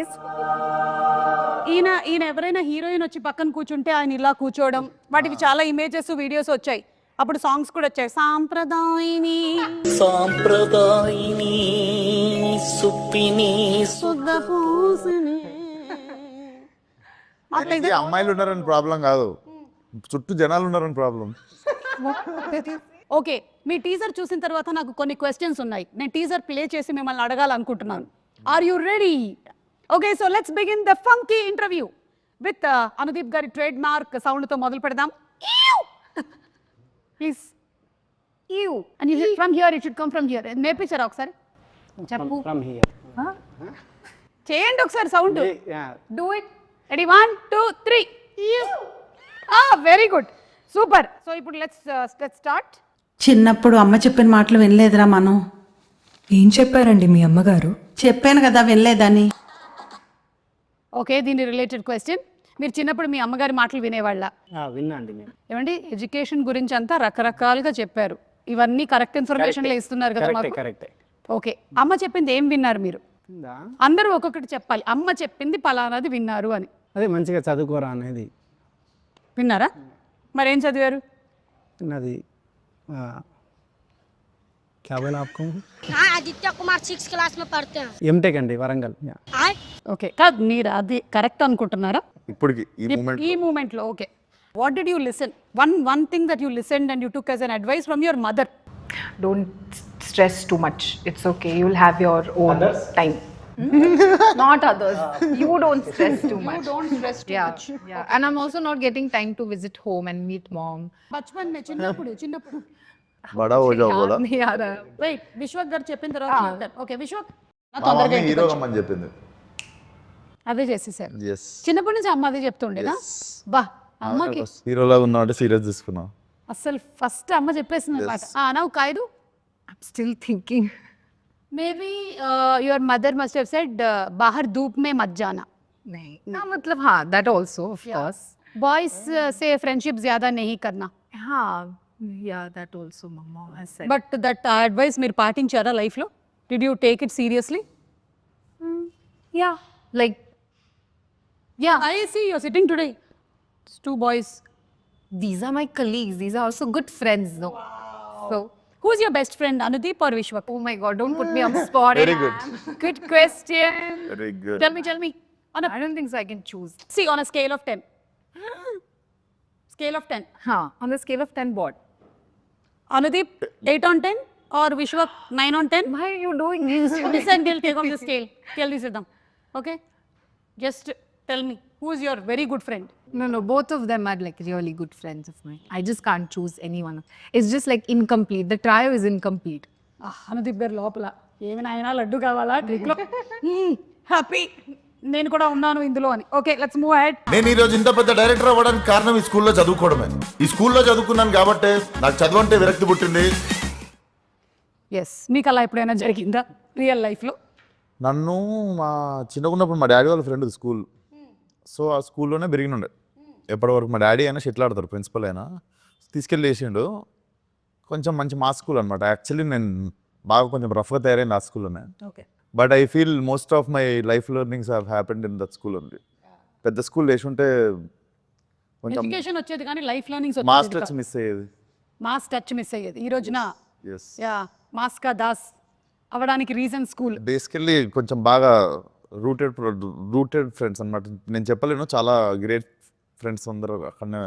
please. ఈయన ఎవరైనా heroine వచ్చి పక్కన కూర్చుంటే ఆయన ఇలా కూర్చోవడం, వాటికి చాలా ఇమేజెస్ వీడియోస్ వచ్చాయి. అప్పుడు సాంగ్స్ కూడా వచ్చాయి. సాంప్రదాయిని సాంప్రదాయిని సుప్పిని శుద్ధ పూసిని. ఆయనకి అమ్మాయిలు ఉన్నారని ప్రాబ్లం కాదు, చుట్టూ జనాలు ఉన్నారని ప్రాబ్లం. ఓకే, మీ టీజర్ చూసిన తర్వాత నాకు కొన్ని క్వశ్చన్స్ ఉన్నాయి. నేను టీజర్ ప్లే చేసి మిమ్మల్ని అడగాలనుకుంటున్నాను. Are you ready? Okay, so let's begin the funky interview with Anudeep గారి ట్రేడ్ మార్క్ సౌండ్ తో మొదలు పెడదాం. Please and you from here, it should come from here. నేర్పించారా ఒకసారి? చెప్పు. From here. చేయండి ఒకసారి sound. Yeah. Do it. Ready, 1 2 3. Very good, super. So ఇప్పుడు లెట్స్ స్టార్ట్. చిన్నప్పుడు అమ్మ చెప్పిన మాటలు వినలేదురా మనం. ఏం చెప్పారండి మీ అమ్మగారు? చెప్పాను కదా వినలేదని. ఓకే, దీని రిలేటెడ్ క్వశ్చన్. మీరు చిన్నప్పుడు మీ అమ్మగారి మాటలు వినేవాళ్ళ? విన్నా అండి నేను. ఏమండి, ఎడ్యుకేషన్ గురించి అంతా రకరకాలుగా చెప్పారు. ఇవన్నీ కరెక్ట్ ఇన్ఫర్మేషన్ ఇస్తున్నారు కదా మాకు. కరెక్టే. ఓకే, అమ్మ చెప్పింది ఏం విన్నారు మీరు? అందరూ ఒక్కొక్కటి చెప్పాలి. అమ్మ చెప్పింది పలానాది విన్నారు అని. అదే మంచిగా చదువుకోరా అనేది విన్నారా? మరేం చదివారు? అది क्या बोला आपको? हाँ, आदित्य कुमार 6th क्लास में पढ़ते हैं। ఎంటెక్ అండి వరంగల్. ఓకే, కాదు మీరు అది కరెక్ట్ అనుకుంటున్నారా ఇప్పటికి ఈ ఈ మూమెంట్ లో? Okay, what did you listen? One thing that you listened and you took as an advice from your mother. Don't stress too much. It's okay. You'll have your own time. Not others. You don't stress too much. Don't stress too much. Yeah. And I'm also not getting time to visit home and meet mom. బచ్పన్ మే చిన్నప్పుడు బడా హో జాओ బోలా. नहीं आ रहा. Wait, Vishwak గారు చెప్పిన తర్వాత ఓకే విశ్వక్ మా మమ్మీ హీరో కమ్మని చెప్పింది. అదే చేసేసారు. yes చిన్నప్పటి నుంచి అమ్మ అదే చెప్తుండేనా? బా, అమ్మకి హీరోలా ఉన్నా అంటే సీరియస్ తీసుకున్నా. అసలు ఫస్ట్ అమ్మ చెప్పేసింది అనమాట. నౌ కైదు, I'm still thinking. Maybe your mother must have said బాహర్ ధూప్ మే మత్ జానా. नहीं. हाँ मतलब हाँ, that also of course. Boys సే ఫ్రెండ్షిప్ జ్యాదా नहीं करना. हाँ, yeah, that also mama has said. But that advice మీరు పాటించారా లైఫ్ లో? Did you take it seriously? Yeah, like yeah, I see you are sitting today. Two boys. these are my colleagues. These are also good friends, no? So, Who's your best friend, Anudeep or Vishwak? oh my God, don't put me on the spot. Very good. Good question. Very good. Tell me. I don't think so. I can choose. See, on a scale of 10. Scale of 10. Huh? On the scale of 10, what? Anudeep, 8 on 10 or Vishwak 9 on 10? Why are you doing this? Listen, we'll take off the scale. Kelly Siddham. Okay? Just tell me, who is your very good friend? No, both of them are like really good friends of mine. I just can't choose anyone. It's just like incomplete. The trio is incomplete. Anudeep గారు లోపల ఏమైనా అయినా లడ్డు కావాలా ట్రిక్లో? Happy, నేను కూడా ఉన్నాను ఇందులో అని. Okay, let's move ahead. నేను ఈ రోజు ఇంత పెద్ద డైరెక్టర్ అవ్వడానికి కారణం ఈ స్కూల్లో చదువుకోవడమే. ఈ స్కూల్లో చదువుకున్నాను కాబట్టి నాకు చదువు అంటే విరక్తి పుట్టింది. ఎస్, మీకు అలా ఎప్పుడైనా జరిగిందా రియల్ లైఫ్లో? నన్ను మా చిన్నగున్నప్పుడు మా డాడీ వాళ్ళ ఫ్రెండ్ స్కూల్, సో ఆ స్కూల్లోనే పెరిగినుండే. ఎప్పటివరకు మా డాడీ అయినా షెటిల్ ఆడతారు, ప్రిన్సిపల్ అయినా తీసుకెళ్ళి వేసిండు. కొంచెం మంచి మా స్కూల్ అనమాట. యాక్చువల్లీ నేను బాగా కొంచెం రఫ్గా తయారైంది ఆ స్కూల్లోనే. Okay, but I feel most of my life learnings have happened in that school only. పెద్ద స్కూల్ వేసి ఉంటే కొంచెం ఎడ్యుకేషన్ వచ్చేది కానీ life learnings mass touch miss అయ్యేది. మాస్ టచ్ మిస్ అయ్యేది. ఈ రోజున ఎస్, యా, మాస్కా దాస్ అవ్వడానికి రీజన్ స్కూల్. బేసికల్లీ కొంచెం బాగా రూటెడ్ ఫ్రెండ్స్ అనమాట. నేను చెప్పలేను, చాలా గ్రేట్ ఫ్రెండ్స్ అందరూ అక్కడనే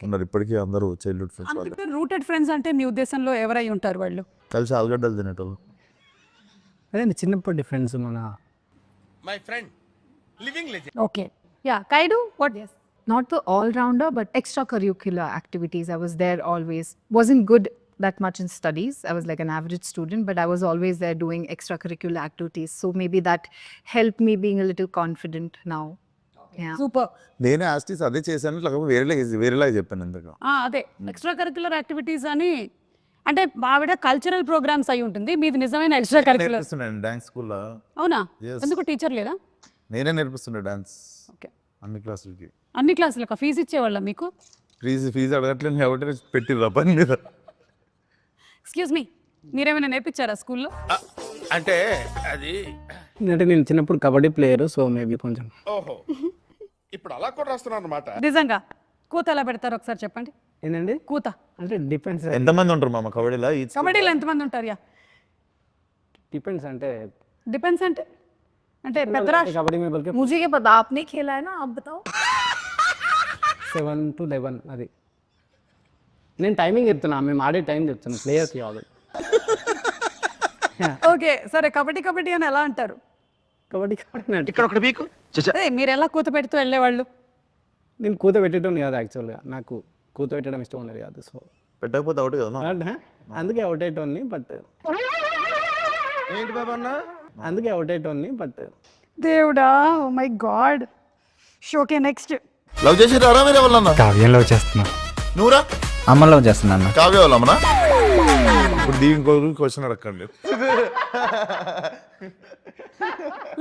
ఉన్నారు ఇప్పటికీ. అందరూ చైల్డ్హుడ్ ఫ్రెండ్స్ వాళ్ళు. రూటెడ్ ఫ్రెండ్స్ అంటే మీ ఉద్దేశంలో ఎవరై ఉంటారు వాళ్ళు? కలిసి ఆలుగడ్డలు తినేటోళ్ళు. అదే చిన్నప్పటి ఫ్రెండ్స్ మన ఓకే, యా, కైడు what? Not the all-rounder, but extracurricular activities. I was there always. Wasn't good that much in studies. I was like an average student, but I was always there doing extracurricular activities. So maybe that helped me being a little confident now. Yeah. Super. నేను యాస్టీస్ అదే చేశాను, లేకపోతే వేరేలా చెప్పాను ఇంతగా. అదే extra curricular activities అని అంటే ఆవిడ కల్చరల్ ప్రోగ్రామ్స్ అయి ఉంటుంది, మీది నిజమైన ఎక్స్ట్రా కరిక్యులర్. నేర్పిస్తున్నాను డాన్స్ స్కూల్లో. అవునా? Yes. ఎందుకు టీచర్ లేదా? నేనే నేర్పిస్తుండే డాన్స్ ఓకే, అన్ని క్లాసులకి. అన్ని క్లాసులకు ఫీజు ఇచ్చేవాళ్ళ మీకు? ఫీజు అడగట్లేదు కాబట్టి పెట్టిర్రా పని మీద. ఎక్స్క్యూజ్ మీ, మీరేమైనా నేర్పించారా స్కూల్లో? అంటే అది అంటే నేను చిన్నప్పుడు కబడ్డీ ప్లేయర్, సో మేబీ కొంచెం ఓహో ఇప్పుడు అలా కూడా రాస్తున్నారు అనమాట. నిజంగా కూత ఎలా పెడతారు ఒకసారి చెప్పండి. ఏంటండి కూత అంటే డిపెండ్స్ ఎంతమంది ఉంటారు మామ కబడ్డీలో? కబడ్డీలో ఎంతమంది ఉంటారు? యా డిపెండ్స్ అంటే డిపెండ్స్ అంటే అంటే పెద్ద రాష్ట్రం. కబడ్డీ में बल्कि मुझे ये पता, आपने खेला है ना, आप बताओ. 7 to 11 అది. నేను టైమింగ్ చెప్తున్నా, మేము ఆడే టైం చెప్తున్నా ప్లేయర్కి ఆల్రెడీ. ఓకే సరే, కబడ్డీ అని ఎలా అంటారు? కబడ్డీ అంటే ఇక్కడ ఒకటి మీకు అదే మీరు ఎలా కూత పెడుతూ వెళ్ళేవాళ్ళు? నేను కూత పెట్టడం కాదు యాక్చువల్గా, నాకు కూత పెట్టడం ఇష్టం ఉండదు కాదు. సో పెట్టకపోతే అవుట్ కదా అందుకే అవుట్ అయ్యేటోని, బట్ ఏంటి బాబా అన్న అందుకే అవుట్ అయ్యేటోని బట్ దేవుడా, oh my god. Okay next. Love చేసి రారా మీరు ఎవరన్నా? కావ్యం లవ్ చేస్తున్నా. నువ్వురా? అమ్మ లవ్ చేస్తున్నా. కావ్య వాళ్ళమ్మనా? ఇప్పుడు దీని ఇంకొక క్వశ్చన్ అడగండి.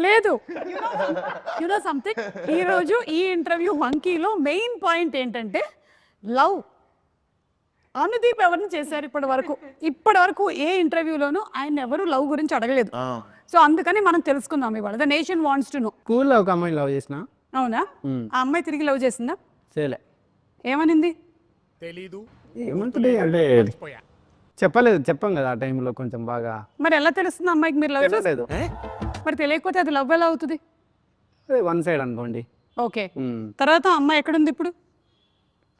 లేదు, యు నో సంథింగ్, ఈ రోజు ఈ ఇంటర్వ్యూ మంకీలో మెయిన్ పాయింట్ ఏంటంటే లవ్. అనుదీప్ ఎవరిని చేశారు ఇప్పటి వరకు ఏ ఇంటర్వ్యూలోనూ ఆయన ఎవరు లవ్ గురించి అడగలేదు. సో అందుకని మనం తెలుసుకుందాం ఇవాళ. The nation wants to know. స్కూల్లో ఒక అమ్మాయిని లవ్ చేసిన. అవునా? ఆ అమ్మాయి తిరిగి లవ్ చేసిందా? చేయలే. ఏమనింది? తెలీదు. ఏమంటుంది అంటే చెప్పాం కదా ఆ టైంలో కొంచెం బాగా. మరి ఎలా తెలుస్తుంది అమ్మాయికి మీరు లవ్ చేసి? లేదు మరి తెలియకపోతే అది లవ్ ఎలా అవుతుంది? వన్ సైడ్ అనుకోండి. ఓకే, తర్వాత అమ్మాయి ఎక్కడుంది ఇప్పుడు?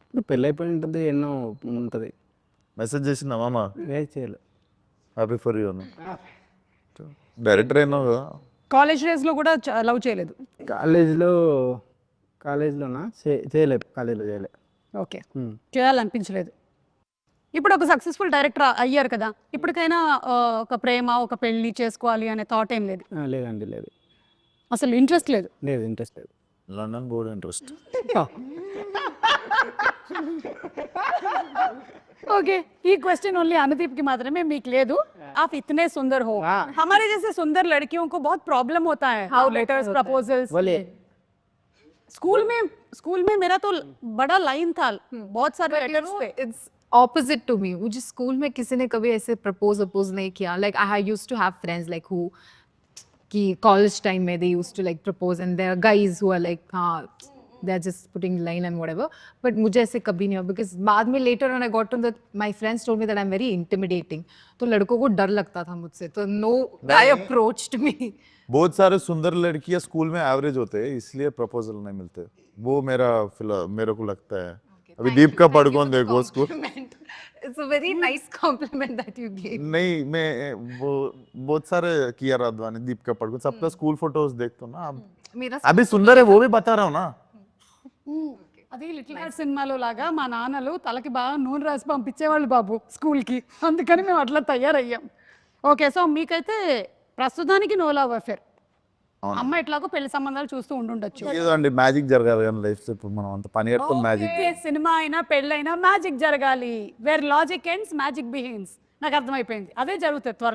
ఇప్పుడు పెళ్ళి అయిపోయి ఉంటుంది, ఎన్నో ఉంటుంది. మెసేజ్ చేసిందా మామ? చేయలే. హ్యాపీ ఫర్ యూ అని డైరెక్టర్ అయినా కాలేజ్ డేస్లో కూడా లవ్ చేయలేదు? కాలేజ్లోనా చేయలేదు, కాలేజ్లో చేయలే. ఓకే, చేయాలనిపించలేదు. ఇప్పుడు ఒక సక్సెస్ఫుల్ డైరెక్టర్ అయ్యారు కదా, ఇప్పటికైనా ఒక ప్రేమ, ఒక పెళ్లి చేసుకోవాలి అనే థాట్ ఏం లేదు? లేదండి, లేదు. అసలు ఇంట్రెస్ట్ లేదు? లేదు, ఇంట్రెస్ట్ లేదు. London board interest. ओके, ये क्वेश्चन ओनली अनुदीप की मात्रा में మీకు లేదు. आप इतने सुंदर हो, हमारे जैसे सुंदर लड़कियों को बहुत प्रॉब्लम होता है. How letters, proposals. बोलिए. स्कूल में मेरा तो बड़ा लाइन था, बहुत सारे लेटर्स थे. It's opposite to me. मुझे स्कूल में किसी ने कभी ऐसे प्रपोज नहीं किया. Like I used to have friends like who कि college time में they used to like propose, and there are guys who are like they're just putting line and whatever. But मुझे ऐसे कभी नहीं हुआ, because बाद में later when I got to that, my friends told me that I'm very intimidating. तो लड़कों को डर लगता था मुझसे, तो no guy approached me. बहुत सारे सुंदर लड़कियां स्कूल में एवरेज होते हैं, इसलिए प्रपोजल नहीं मिलते. वो मेरे को लगता है. अभी दीप का पढ़कौन देखो school. It's a very nice compliment that you gave. नहीं, मैं वो बहुत सारे किया राधवानी, दीप का पढ़कौन, सबका स्कूल फोटोज देखता हूँ ना. मेरा अभी सुंदर है वो भी बता रहा हूँ ना. అది లిటిల్ హార్ట్ సినిమాలో లాగా మా నాన్నలు తలకి బాగా నూనె రాసి పంపించేవాళ్ళు బాబు స్కూల్కి, అందుకని మేము అట్లా తయారయ్యాం. ఓకే, సో మీకైతే ప్రస్తుతానికి నో లవ్ అఫేర్. అమ్మ ఎట్లాగో పెళ్లి సంబంధాలు చూస్తూ ఉండుండొచ్చు. ఏదో అండి మ్యాజిక్ జరగాలి కానీ లైఫ్ ఇప్పుడు మనం అంత పని కట్టుకుని మ్యాజిక్. సినిమా అయినా పెళ్ళైనా మ్యాజిక్ జరగాలి. Where logic ends magic begins. నాకు అర్థమైపోయింది, అదే జరుగుతుంది త్వరలో.